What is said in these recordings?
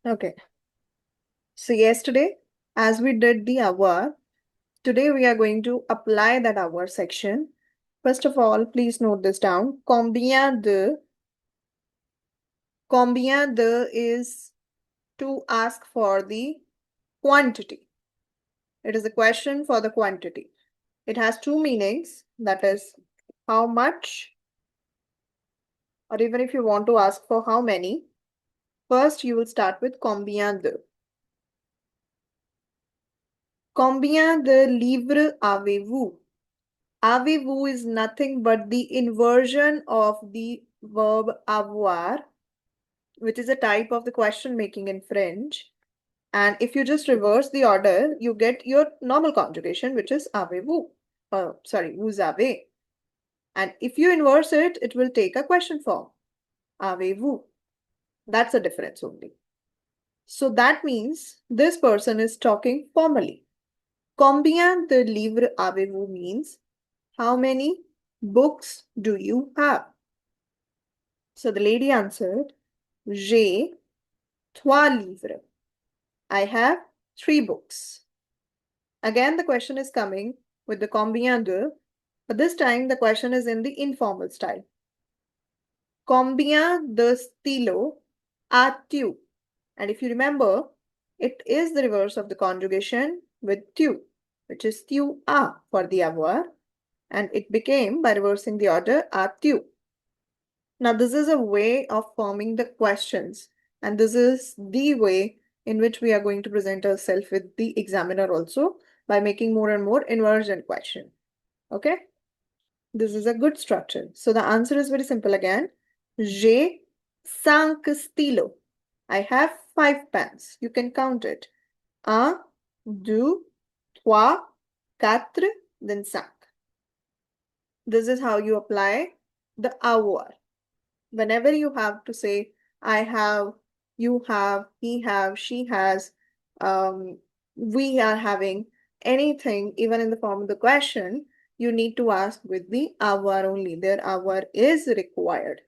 Okay. So yesterday, as we did the avoir, today we are going to apply that avoir section. First of all, please note this down. Combien de is to ask for the quantity. It is a question for the quantity. It has two meanings, that is how much, or even if you want to ask for how many, first you will start with combien de. Combien de livres avez-vous? Avez-vous is nothing but the inversion of the verb avoir, which is a type of the question making in French. And if you just reverse the order, you get your normal conjugation, which is avez-vous. Sorry, vous avez. And if you inverse it, it will take a question form. Avez-vous? That's the difference only. So that means this person is talking formally. Combien de livres avez-vous means how many books do you have? So the lady answered, J'ai 3 livres. I have 3 books. Again, the question is coming with the combien de, but this time the question is in the informal style. Combien de stylos as-tu? And if you remember, it is the reverse of the conjugation with tu, which is tu as for the avoir, and it became, by reversing the order, as-tu. Now, this is a way of forming the questions, and this is the way in which we are going to present ourselves with the examiner also by making more and more inversion question. Okay? This is a good structure. So the answer is very simple again. J'ai 5 stylos. I have 5 pens. You can count it. 1, 2, 3, 4, then 5. This is how you apply the avoir. Whenever you have to say, I have, you have, he have, she has, we are having, anything, even in the form of the question, you need to ask with the avoir only. Their avoir is required.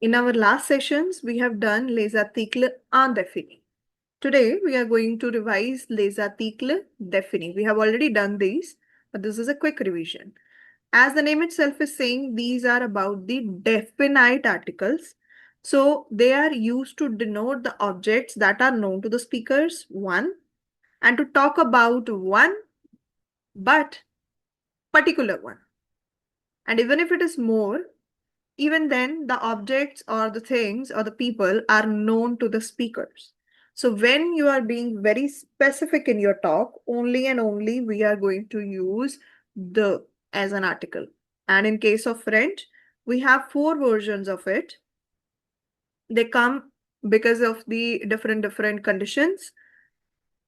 In our last sessions, we have done les articles indéfinis. Today, we are going to revise les articles définis. We have already done these, but this is a quick revision. As the name itself is saying, these are about the definite articles. So they are used to denote the objects that are known to the speakers, one, and to talk about one, but particular one. And even if it is more, even then the objects or the things or the people are known to the speakers. So when you are being very specific in your talk, only and only we are going to use the as an article. And in case of French, we have 4 versions of it. They come because of the different conditions.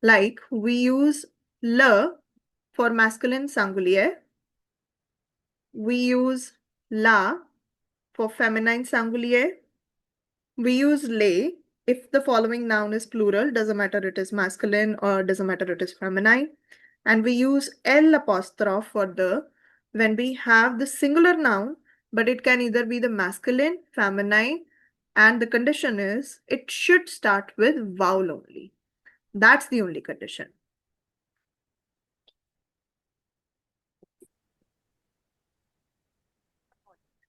Like we use le for masculine singulier. We use la for feminine singulier. We use les if the following noun is plural, doesn't matter it is masculine or doesn't matter it is feminine. And we use L apostrophe for the when we have the singular noun, but it can either be the masculine, feminine, and the condition is it should start with vowel only. That's the only condition.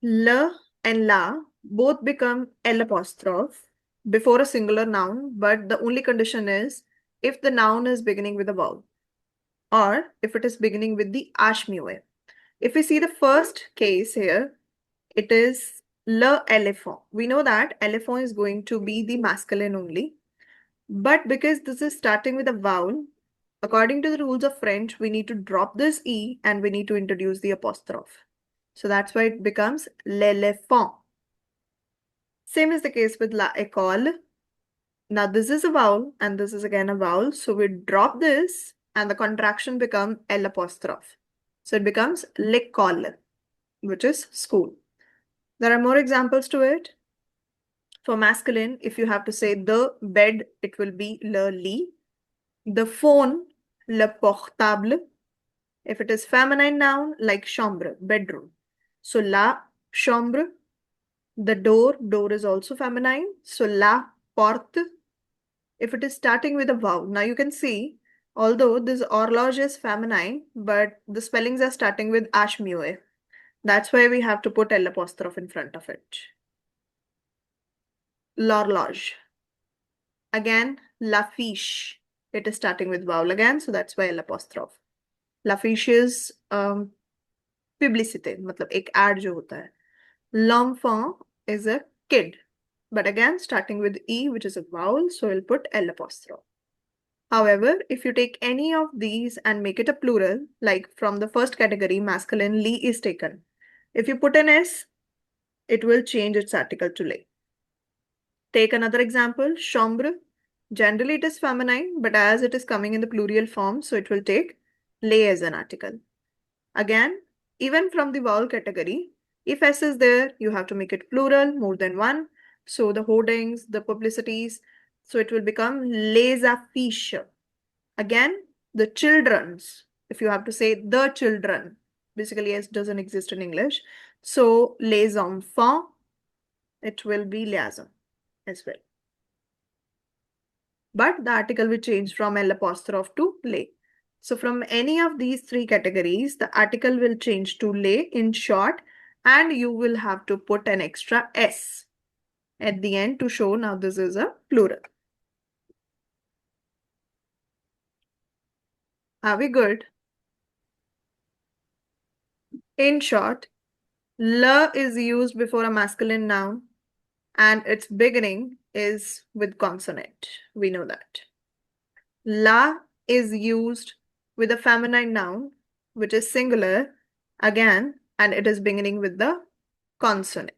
Le and la both become L apostrophe before a singular noun, but the only condition is if the noun is beginning with a vowel or if it is beginning with the ashmuer. If we see the first case here, it is le éléphant. We know that éléphant is going to be the masculine only, but because this is starting with a vowel, according to the rules of French, we need to drop this E and we need to introduce the apostrophe. So that's why it becomes l'éléphant. Same is the case with la école. Now this is a vowel and this is again a vowel. So we drop this and the contraction becomes L apostrophe. So it becomes l'école, which is school. There are more examples to it. For masculine, if you have to say the bed, it will be le lit. The phone, le portable. If it is feminine noun, like chambre, bedroom. So la chambre, The door is also feminine. So la porte, if it is starting with a vowel. Now you can see, although this horloge is feminine, but the spellings are starting with ashmue. That's why we have to put L apostrophe in front of it. L'horloge. Again, l'affiche. It is starting with vowel again, so that's why L apostrophe. L'affiche is publicité, मतलब एक ad जो होता है. L'enfant is a kid. But again, starting with E, which is a vowel, so we'll put L apostrophe. However, if you take any of these and make it a plural, like from the first category, masculine, li is taken. If you put an S, it will change its article to lay. Take another example, chambre. Generally, it is feminine, but as it is coming in the plural form, so it will take lay as an article. Again, even from the vowel category, if S is there, you have to make it plural, more than one. So the hoardings, the publicities, so it will become les affiches. Again, the children's, if you have to say the children, basically S doesn't exist in English. So les enfants, it will be liaison as well. But the article will change from L apostrophe to lay. So from any of these three categories, the article will change to lay in short, and you will have to put an extra S at the end to show now this is a plural. Are we good? In short, le is used before a masculine noun and its beginning is with consonant. We know that. La is used with a feminine noun, which is singular, again, and it is beginning with the consonant.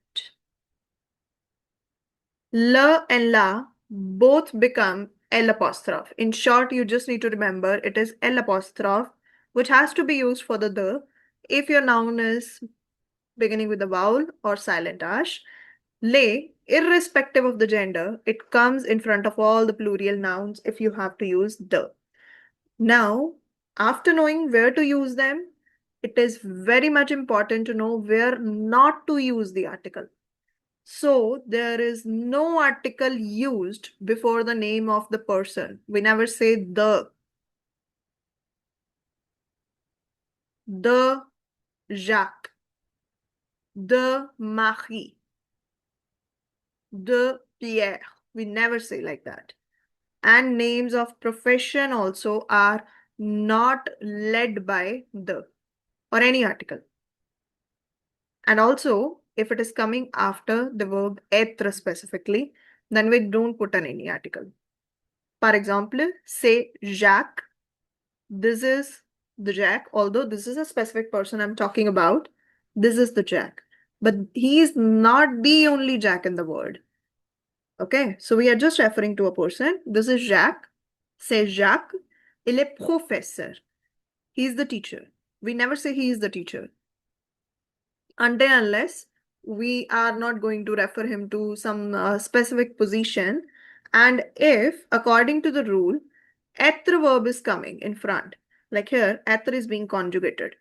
La and la both become L apostrophe. In short, you just need to remember it is L apostrophe, which has to be used for the if your noun is beginning with a vowel or silent ash. Lay, irrespective of the gender, it comes in front of all the plural nouns if you have to use the. Now, after knowing where to use them, it is very much important to know where not to use the article. So, there is no article used before the name of the person. We never say the Jacques, the Marie, the Pierre. We never say like that. And names of profession also are not led by the or any article. And also, if it is coming after the verb être specifically, then we don't put an any article. For example, say Jacques. This is the Jack, although this is a specific person I'm talking about. This is the Jack. But he is not the only Jack in the word. Okay, so we are just referring to a person. This is Jacques. C'est Jacques. Il est professeur. He is the teacher. We never say he is the teacher. Until unless we are not going to refer him to some specific position. And if, according to the rule, être verb is coming in front, like here, être is being conjugated.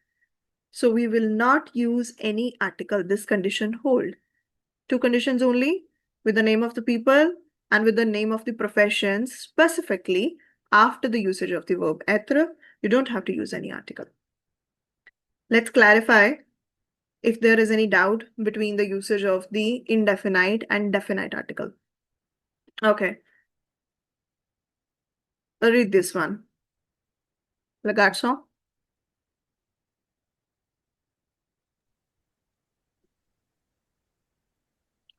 So we will not use any article. This condition hold. Two conditions only, with the name of the people and with the name of the profession specifically after the usage of the verb être, you don't have to use any article. Let's clarify if there is any doubt between the usage of the indefinite and definite article. Okay. I'll read this one. Le garçon.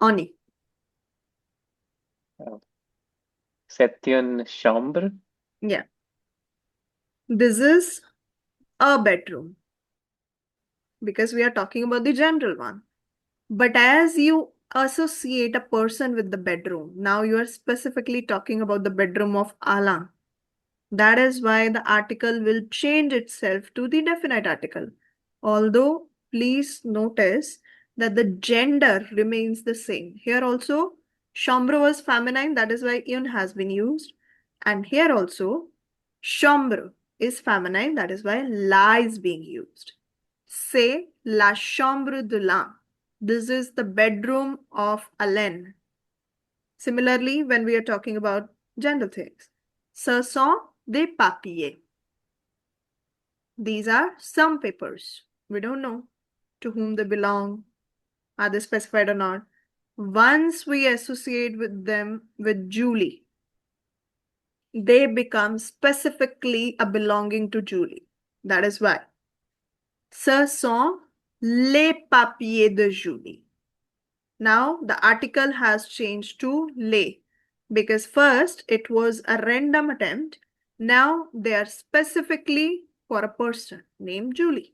Oni. C'est une chambre. Yeah. This is a bedroom because we are talking about the general one. But as you associate a person with the bedroom, now you are specifically talking about the bedroom of Alain. That is why the article will change itself to the definite article. Although, please notice that the gender remains the same. Here also, chambre was feminine, that is why un has been used. And here also, chambre is feminine, that is why la is being used. Say la chambre de l'un. This is the bedroom of Alain. Similarly, when we are talking about gender things, ce sont des papiers. These are some papers. We don't know to whom they belong. Are they specified or not? Once we associate with them with Julie, they become specifically a belonging to Julie. That is why. Ce sont les papiers de Julie. Now the article has changed to les because first it was a random attempt. Now they are specifically for a person named Julie.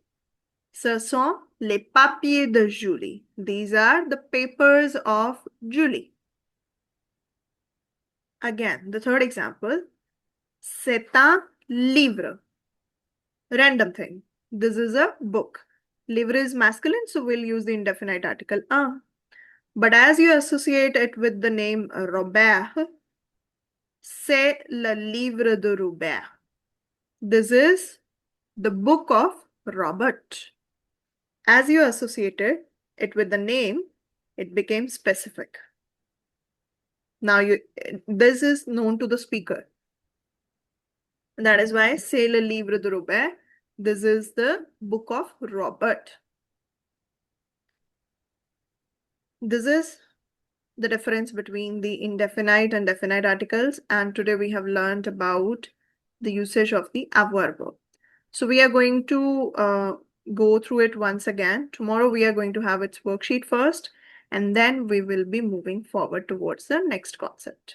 Ce sont les papiers de Julie. These are the papers of Julie. Again, the third example. C'est un livre. Random thing. This is a book. Livre is masculine, so we'll use the indefinite article un. But as you associate it with the name Robert, c'est le livre de Robert. This is the book of Robert. As you associated it with the name, it became specific. Now this is known to the speaker. That is why c'est le livre de Robert. This is the book of Robert. This is the difference between the indefinite and definite articles. And today we have learned about the usage of the avoir verb. So we are going to go through it once again. Tomorrow we are going to have its worksheet first, and then we will be moving forward towards the next concept.